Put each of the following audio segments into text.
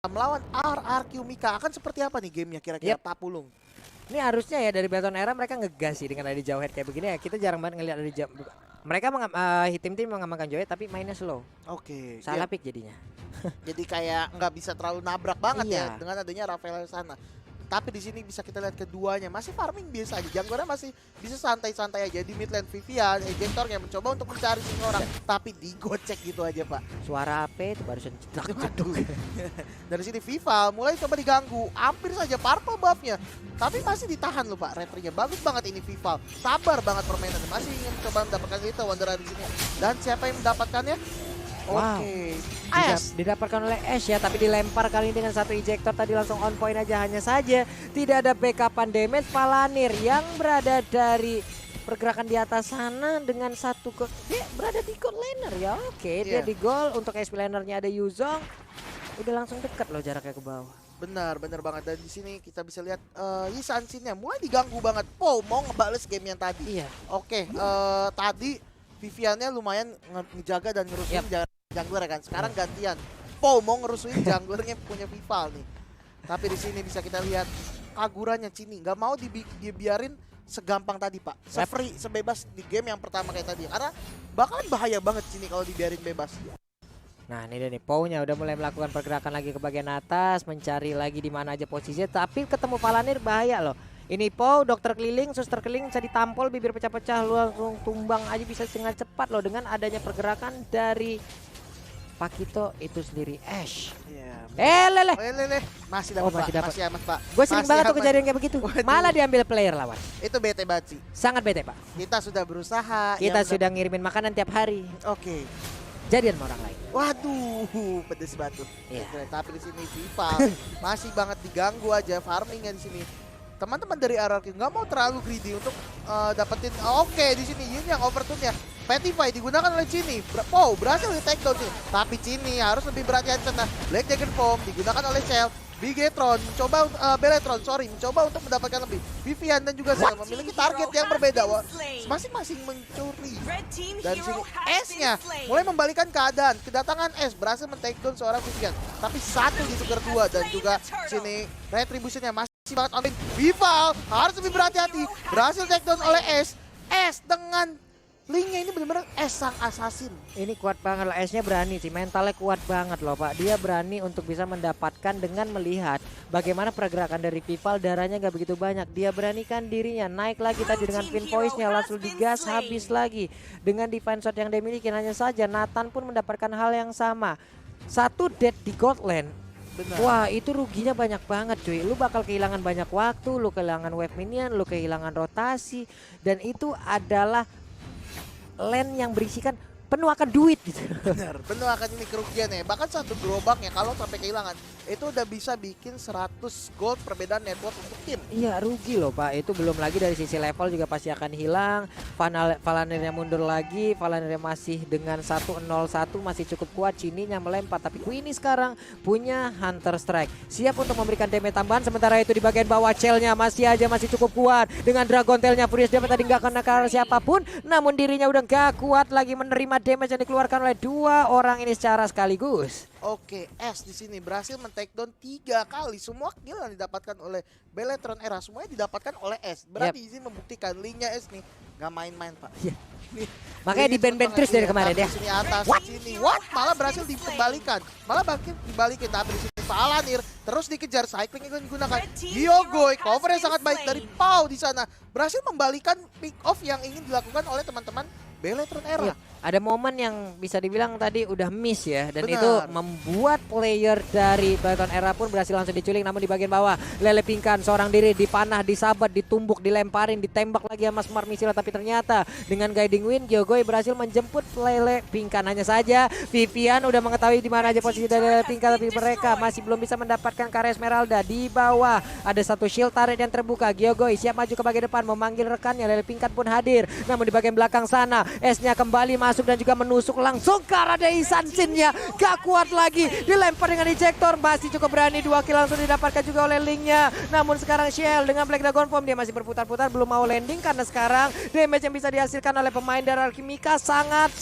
melawan RRQ Mika. Akan seperti apa nih gamenya kira-kira Pak Pulung? Ini harusnya ya dari Beton Era mereka ngegas sih dengan ada Jauhead kayak begini ya. Kita jarang banget ngelihat dari mereka tim-tim mengamankan Jauhead tapi mainnya slow. Oke. Salah pick jadinya. Jadi kayak nggak bisa terlalu nabrak banget ya Iya. dengan adanya Rafael sana. Tapi di sini bisa kita lihat keduanya masih farming biasa aja. Junglernya masih bisa santai-santai aja di mid lane. Vivian, Ejectornya mencoba untuk mencari semua orang, tapi digocek gitu aja Pak. Suara apa itu barusan cetak. Waduh. Dari sini Viva mulai coba diganggu, hampir saja purple buffnya, tapi masih ditahan loh Pak. Retrinya bagus banget ini Viva, sabar banget permainannya, masih ingin coba mendapatkan itu Wanderer di sini. Dan siapa yang mendapatkannya? Wow. Oke, Ash. Didapatkan oleh Ash ya, tapi dilempar kali ini dengan satu ejector tadi langsung on point aja. Hanya saja tidak ada backupan damage. Palanir yang berada dari pergerakan di atas sana dengan satu dia berada di gold laner ya. Oke, dia di goal. Untuk SP lanernya ada Yuzong. Udah langsung dekat loh jaraknya ke bawah. Benar banget. Dan di sini kita bisa lihat Yisansinnya mulai diganggu banget. Po mau ngebales game yang tadi. Iya. Oke, tadi Viviannya lumayan ngejaga dan ngerusuin jungler kan. Sekarang gantian. Po mau ngerusuin junglernya punya Vival nih. Tapi di sini bisa kita lihat kagurannya Cini nggak mau dibiarin segampang tadi Pak. Se-free, sebebas di game yang pertama kayak tadi. Karena bakalan bahaya banget Cini kalau dibiarin bebas. Nah ini dia nih, Pau-nya udah mulai melakukan pergerakan lagi ke bagian atas, mencari lagi di mana aja posisinya, tapi ketemu Palanir bahaya loh. Ini Pau, dokter keliling, suster keliling bisa ditampol, bibir pecah-pecah, lu langsung tumbang aja bisa dengan cepat loh dengan adanya pergerakan dari Pakito itu sendiri. Ash. Lele. Masih dapat Pak, masih amat Pak. Gue sering banget tuh kejadian kayak begitu. Waduh. Malah diambil player lawan. Itu bete banget sih. Sangat bete Pak. Kita sudah berusaha. Kita sudah ngirimin makanan tiap hari. Oke. Jadian sama orang lain. Waduh, pedes batu. Iya. Tapi di sini Viva masih banget diganggu aja farmingnya di sini. Teman-teman dari RRQ nggak mau terlalu greedy untuk dapetin. Oke, di sini Yin yang overtune-nya. Petify digunakan oleh Cini. Berhasil di take down sini. Tapi Cini harus lebih berhati-hati sana. Black Dragon Form digunakan oleh Shell. Bigetron mencoba Beletron mencoba untuk mendapatkan lebih. Vivian dan juga Shell memiliki target yang berbeda. Masing-masing mencuri. Dan sini S-nya mulai membalikan keadaan. Kedatangan S berhasil men-take down seorang Vivian. Tapi satu di Sugar 2 dan juga sini Retribution-nya masih banget on. Vival harus lebih berhati-hati. Berhasil take down oleh S. S dengan Linknya ini benar-benar sang assassin. Ini kuat banget loh, S-nya berani sih, mentalnya kuat banget loh Pak. Dia berani untuk bisa mendapatkan dengan melihat bagaimana pergerakan dari Vival, darahnya nggak begitu banyak. Dia beranikan dirinya, naik lagi tadi dengan pin voice-nya, langsung digas habis lagi. Dengan defense shot yang dia miliki, hanya saja Nathan pun mendapatkan hal yang sama. Satu dead di gold lane. Benar. Wah itu ruginya banyak banget cuy. Lu bakal kehilangan banyak waktu, lu kehilangan wave minion, lu kehilangan rotasi. Dan itu adalah lane yang berisikan penuh akan duit gitu. Benar, penuh akan ini kerugian ya. Bahkan satu gerobaknya kalau sampai kehilangan itu udah bisa bikin 100 gold perbedaan network untuk tim. Iya rugi loh Pak, itu belum lagi dari sisi level juga pasti akan hilang. Valanirnya mundur lagi, Valanirnya masih dengan 101 masih cukup kuat. Cininya melempar, tapi Queenie sekarang punya Hunter Strike, siap untuk memberikan damage tambahan. Sementara itu di bagian bawah Cell-nya masih cukup kuat dengan Dragon Tail-nya. Furious dia tadi nggak kena karena siapapun, namun dirinya udah nggak kuat lagi menerima damage yang dikeluarkan oleh dua orang ini secara sekaligus. Oke, S di sini berhasil men-take down 3 kali. Semua kill yang didapatkan oleh Beletron Era semuanya didapatkan oleh S. Berarti di sini membuktikan linknya S nih nggak main-main Pak. Iya. Makanya di band terus dari kemarin ya. Sini atas, sini malah berhasil dikembalikan. Dibalikin tapi di sini Palanir terus dikejar, cycling yang digunakan. Gyogoi cover yang sangat baik dari Pau di sana. Berhasil membalikan pick off yang ingin dilakukan oleh teman-teman Beletron Era. Iya. Ada momen yang bisa dibilang tadi udah miss ya, dan Benar. itu membuat player dari Beletron Era pun berhasil langsung diculik. Namun di bagian bawah Lele Pingkan seorang diri dipanah, disabat, ditumbuk, dilemparin, ditembak lagi sama Smart Missile. Tapi ternyata dengan guiding wind Gyogoi berhasil menjemput Lele Pingkan. Hanya saja Vivian udah mengetahui di mana aja posisi dari Lele Pingkan, tapi mereka masih belum bisa mendapatkan Karya Esmeralda. Di bawah ada satu shield turret yang terbuka. Gyogoi siap maju ke bagian depan memanggil rekannya. Lele Pingkan pun hadir, namun di bagian belakang sana S-nya kembali masuk dan juga menusuk langsung ke arah Sansin-nya. Gak kuat lagi, dilempar dengan ejector. Masih cukup berani, 2 kill langsung didapatkan juga oleh Link-nya. Namun sekarang Shell dengan Black Dragon Form dia masih berputar-putar, belum mau landing karena sekarang damage yang bisa dihasilkan oleh pemain dari RRQ Mika sangat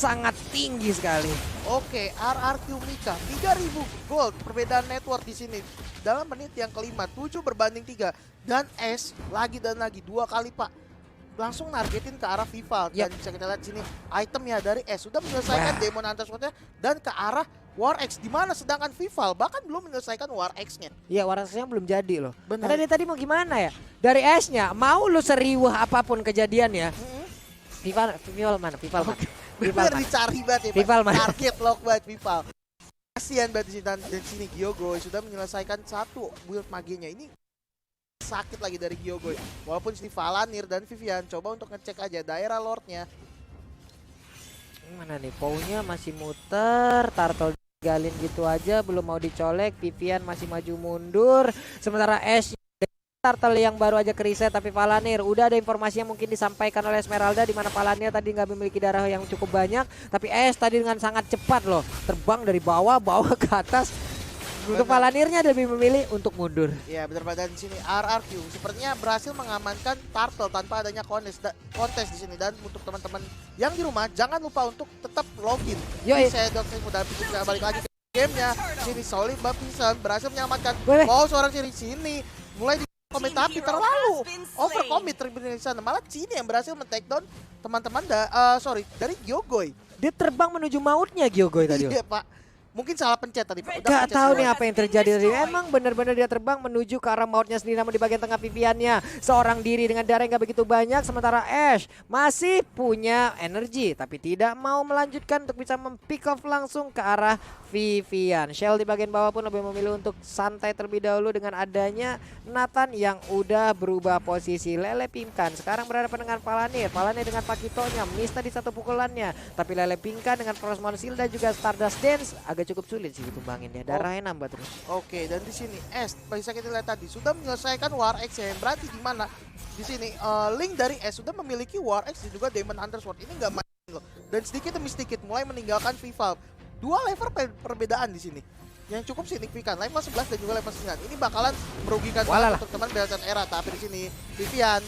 tinggi sekali. Oke, RRQ Mika 3000 gold perbedaan network di sini. Dalam menit yang kelima 7 berbanding 3 dan S lagi dan lagi 2 kali Pak. Langsung nargetin ke arah Vival dan bisa kita lihat sini itemnya dari S sudah menyelesaikan Demon Hunter Sword-nya dan ke arah War X, di mana sedangkan Vival bahkan belum menyelesaikan War X-nya. Iya, War X-nya belum jadi loh. Bener. Karena dia tadi mau gimana ya? Dari S-nya mau lu seriwah apapun kejadian ya. Vival mana? Bener dicari banget ya Pak. Vival mana? Target lock banget Vival. Kasihan banget di sini dan sini Gyogoy sudah menyelesaikan satu build maginya. Ini sakit lagi dari Gyogoy. Walaupun si Valanir dan Vivian coba untuk ngecek aja daerah lordnya. Mana nih, Pou-nya masih muter, Turtle galin gitu aja, belum mau dicolek. Vivian masih maju mundur, sementara Ash Turtle yang baru aja kereset. Tapi Valanir udah ada informasi yang mungkin disampaikan oleh Esmeralda, di mana Valanir tadi nggak memiliki darah yang cukup banyak, tapi Ash tadi dengan sangat cepat loh terbang dari bawah ke atas. Untuk Valanirnya lebih memilih untuk mundur. Ya benar banget. Dan di sini RRQ sepertinya berhasil mengamankan Turtle tanpa adanya kontes di sini. Dan untuk teman-teman yang di rumah jangan lupa untuk tetap login. Saya udah bisa balik lagi ke gamenya. Sini Solid Baptisan berhasil menyelamatkan. Oh seorang sini mulai di komen tapi terlalu overcommit di sana. Malah sini yang berhasil men-take down teman-teman dari Gyogoy. Dia terbang menuju mautnya Gyogoy tadi. Iya Pak. Mungkin salah pencet tadi Pak. Gak tahu nih apa yang terjadi tadi. Emang benar-benar dia terbang menuju ke arah mautnya sendiri, namun di bagian tengah Viviannya seorang diri dengan darah yang gak begitu banyak. Sementara Ash masih punya energi tapi tidak mau melanjutkan untuk bisa mempick off langsung ke arah Vivian. Shell di bagian bawah pun lebih memilih untuk santai terlebih dahulu dengan adanya Nathan yang udah berubah posisi. Lele Pinkan sekarang berhadapan dengan Valanir dengan Pakitonya miss tadi satu pukulannya, tapi Lele Pinkan dengan Frostmourne Shield dan juga Stardust Dance agak cukup sulit sih ditumbangin ya, darahnya nambah terus. Oke, dan di sini S bisa kita lihat tadi sudah menyelesaikan War X yang berarti di mana di sini Link dari S sudah memiliki War X dan juga Demon Hunter Sword. Ini nggak main loh. Dan sedikit demi sedikit mulai meninggalkan Vival. 2 level perbedaan di sini yang cukup signifikan, level 11 dan juga level 9. Ini bakalan merugikan untuk teman Belasan Era, tapi di sini Vivian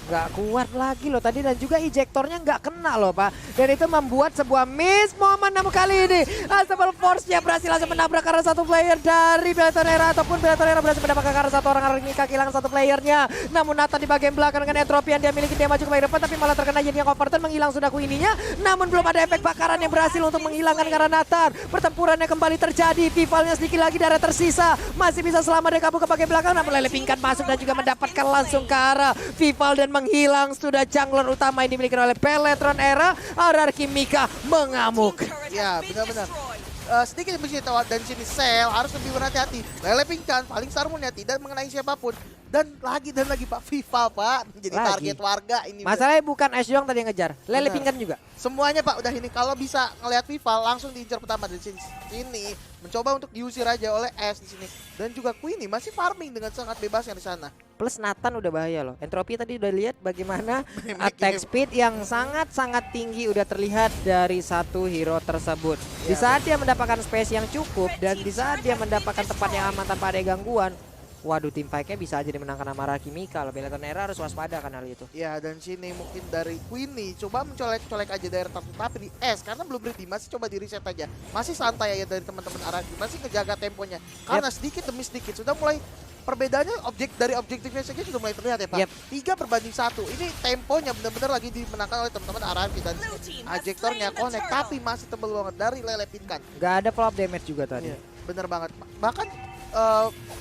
nggak kuat lagi loh tadi dan juga ejektornya nggak kena loh Pak, dan itu membuat sebuah miss momen. Namun kali ini Unstoppable Force-nya berhasil langsung menabrak karena satu player dari Belasan Era, ataupun Belasan Era berhasil mendapatkan karena satu orang Mika kehilangan satu playernya. Namun Nathan di bagian belakang dengan entropy yang dia miliki, dia maju ke bagian depan tapi malah terkena jadi yang overturn, menghilang sudah Queenie-nya. Namun belum ada efek bakaran yang berhasil untuk menghilangkan karena Nathan. Pertempurannya kembali terjadi, Vivalnya sedikit lagi darah tersisa, masih bisa selamat dari kabur ke bagian belakang. Namun Lele Pinkan masuk dan juga mendapatkan langsung ke arah Vival dan menghilang sudah jungler utama yang dimiliki oleh Peletron Era. RRQ Mika mengamuk. Ya benar-benar sedikit lebih tahu, dan sini Sel harus lebih berhati-hati. Lele Pinkan paling Sarmunnya tidak mengenai siapapun. Dan lagi Pak Vival Pak menjadi target warga ini. Masalahnya bukan Ash doang tadi yang ngejar, Lele Pinkan juga. Semuanya Pak udah ini, kalau bisa ngelihat Vival langsung diincar pertama dari sini. Mencoba untuk diusir aja oleh Ash di sini. Dan juga Queenie masih farming dengan sangat bebas yang di sana. Plus Nathan udah bahaya loh. Entropy tadi udah lihat bagaimana attack speed yang sangat-sangat tinggi udah terlihat dari satu hero tersebut. Di saat dia mendapatkan space yang cukup dan di saat dia mendapatkan tempat yang aman tanpa ada gangguan, waduh, tim fight-nya bisa aja dimenangkan sama RRQ Mika. Loh, Belasan Era harus waspada kan hal itu. Ya, dan sini mungkin dari Queenie coba mencolek-colek aja daerah tapi di S karena belum ready, masih coba di reset aja. Masih santai aja dari teman-teman RRQ, masih ngejaga temponya. Karena sedikit demi sedikit sudah mulai perbedaannya dari objektifnya saja sudah mulai terlihat ya Pak. 3 berbanding 1. Ini temponya benar-benar lagi dimenangkan oleh teman-teman RRQ dan ejektornya connect tapi masih tebel banget dari Lele Pinkan. Gak ada follow up damage juga tadi. Bener banget Pak. Bahkan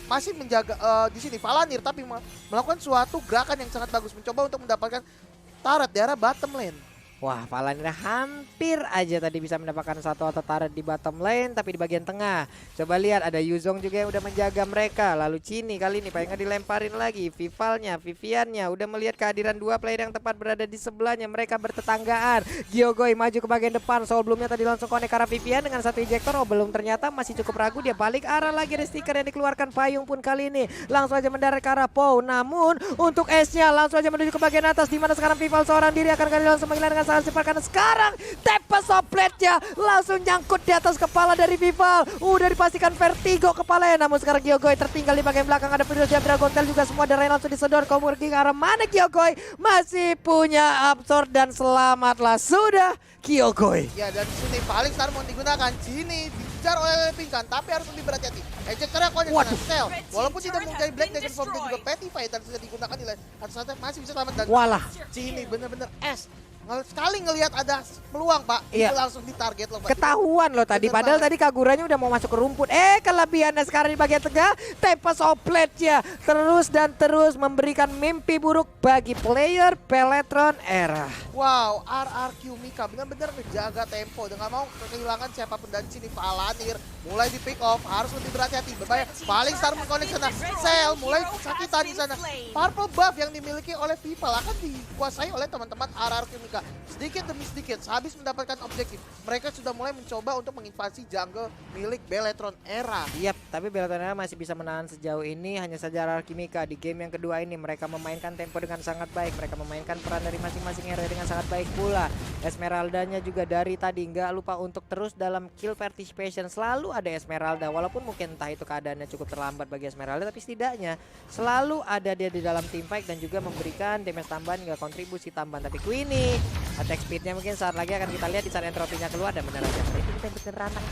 masih menjaga di sini Valanir tapi melakukan suatu gerakan yang sangat bagus, mencoba untuk mendapatkan turret di arah bottom lane. Wah, Valanir hampir aja tadi bisa mendapatkan satu auto turret di bottom lane, tapi di bagian tengah. Coba lihat ada Yuzong juga yang udah menjaga mereka. Lalu Cini kali ini pengen dilemparin lagi. Vivalnya, Viviannya udah melihat kehadiran 2 player yang tepat berada di sebelahnya. Mereka bertetanggaan. Gyogoy maju ke bagian depan. Soul Bloom-nya tadi langsung connect ke arah Vivian dengan satu ejector. Oh, belum, ternyata masih cukup ragu. Dia balik arah lagi, ada stiker yang dikeluarkan. Payung pun kali ini langsung aja mendarat ke arah Pou. Namun untuk S-nya langsung aja menuju ke bagian atas, di mana sekarang Vival seorang diri akan kali langsung menghilangkan sangat cepat karena sekarang Tempest of Blade-nya langsung nyangkut di atas kepala dari Vival. Udah dipastikan vertigo kepalanya, namun sekarang Gyokoi tertinggal di bagian belakang. Ada video siap Dragon Tail juga, semua dari langsung disedot. Kamu pergi ke arah mana Gyokoi? Masih punya Absorb dan selamatlah sudah Gyokoi. Ya, dan di sini paling Star mau digunakan. Sini dikejar oleh Pingkan, tapi harus lebih berhati-hati. Ejectornya konek sana, Cell. Walaupun tidak menjadi Black Dragon Form dan juga Petify dan sudah digunakan di satu masih bisa selamat. Dan Walah. Sini bener-bener sekali ngelihat ada peluang, Pak, Iya. itu langsung ditarget loh, Pak. Ketahuan loh tadi, Bener padahal banget. tadi Kaguranya udah mau masuk ke rumput. Kelebihannya sekarang di bagian tengah, Tempest of Blade-nya terus dan terus memberikan mimpi buruk bagi player Beletron Era. Wow, RRQ Mika benar-benar ngejaga tempo dengan mau kehilangan siapapun. Dan sini Palanir mulai di pick off, harus lebih berhati-hati. Berbahaya, paling Star mengkonek sana. Cell mulai sakitan di sana. Purple buff yang dimiliki oleh Vival akan dikuasai oleh teman-teman RRQ Mika. Sedikit demi sedikit, sehabis mendapatkan objektif, mereka sudah mulai mencoba untuk menginvasi jungle milik Beletron Era. Yap, tapi Beletron Era masih bisa menahan sejauh ini. Hanya saja RRQ Mika di game yang kedua ini mereka memainkan tempo dengan sangat baik. Mereka memainkan peran dari masing-masing area dengan sangat baik pula. Esmeralda-nya juga dari tadi nggak lupa untuk terus dalam kill participation. Selalu ada Esmeralda, walaupun mungkin entah itu keadaannya cukup terlambat bagi Esmeralda, tapi setidaknya selalu ada dia di dalam team fight dan juga memberikan damage tambahan hingga kontribusi tambahan. Tapi Queenie attack speednya mungkin saat lagi akan kita lihat di saat entropinya keluar. Dan benar aja itu bener rantang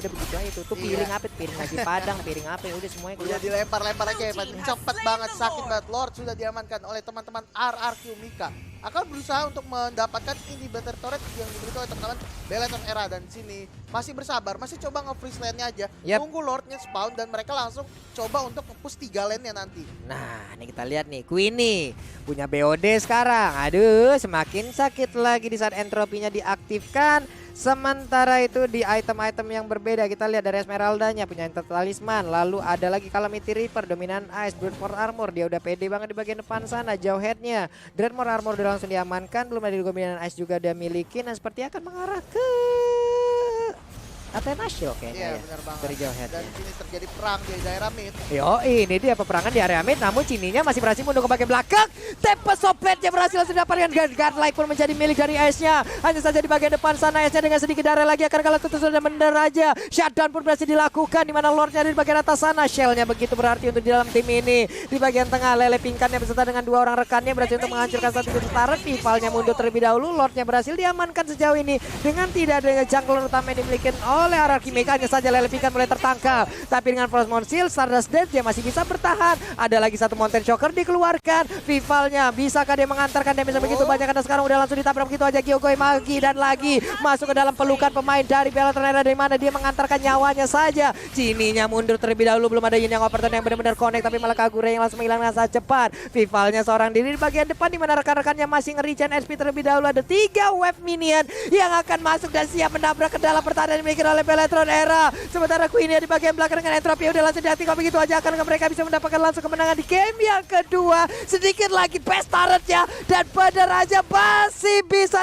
udah begitu aja tuh piring apa, piring lagi padang, piring apa, udah semuanya keluar. Udah dilempar-lempar aja ya, Pak. Cepet banget, sakit banget. Lord sudah diamankan oleh teman-teman RRQ Mika. Akan berusaha untuk mendapatkan inhibitor turret yang diberikan oleh teman-teman Beletron Era. Dan sini masih bersabar, masih coba nge-freeze lane-nya aja. Yap. Tunggu Lordnya spawn dan mereka langsung coba untuk nge-push 3 lane-nya nanti. Nah, ini kita lihat nih, Queenie punya BOD sekarang. Aduh, semakin sakit lagi di saat entropinya diaktifkan. Sementara itu di item-item yang berbeda kita lihat dari Esmeralda-nya punya talisman. Lalu ada lagi Calamity Reaper, Dominan Ice, Dreadmore Armor. Dia udah pede banget di bagian depan sana, jauh headnya. Dreadmore Armor udah langsung diamankan. Belum ada Dominan Ice juga dia miliki. Dan seperti akan mengarah ke Athena Shield kayaknya Iya, benar banget. dari jauh head. Dan sini terjadi perang di daerah mid. Yo, ini dia peperangan di area mid, namun Cininya masih berhasil mundur ke bagian belakang. Tempest of Blade-nya berhasil langsung didapatkan. Godlike pun menjadi milik dari Ice-nya. Hanya saja di bagian depan sana Ice-nya dengan sedikit darah lagi akan kalah tutup sudah menderaja. Shutdown pun berhasil dilakukan di mana Lord-nya ada di bagian atas sana. Shell-nya begitu berarti untuk di dalam tim ini. Di bagian tengah Lele Pingkannya beserta dengan dua orang rekannya berhasil untuk menghancurkan satu titik turret. Rivalnya mundur terlebih dahulu. Lord-nya berhasil diamankan sejauh ini dengan tidak adanya jungler utama yang dimiliki oleh RRQ Mika. Hanya saja Lele Pingkan mulai tertangkap, tapi dengan Frostmourne Shield, Stardust Dance dia masih bisa bertahan. Ada lagi satu Mountain Shocker dikeluarkan. Vivalnya bisakah dia mengantarkan damage begitu banyak karena sekarang udah langsung ditabrak begitu aja. Gyokoi lagi dan lagi masuk ke dalam pelukan pemain dari Beletron Era, dari mana dia mengantarkan nyawanya saja. Cininya mundur terlebih dahulu, belum ada Yin yang overturn yang benar-benar connect, tapi malah Kagure yang langsung menghilangkan saat cepat. Vivalnya seorang diri di bagian depan di mana rekan-rekannya masih nge-regen SP terlebih dahulu. Ada 3 wave minion yang akan masuk dan siap menabrak ke dalam pertahanan yang dimiliki oleh Beletron Era. Sementara Queenie di bagian belakang dengan entropy udah langsung diaktifkan begitu aja, akan mereka bisa mendapatkan langsung kemenangan di game yang kedua. Sedikit lagi best turret ya, dan pada raja masih bisa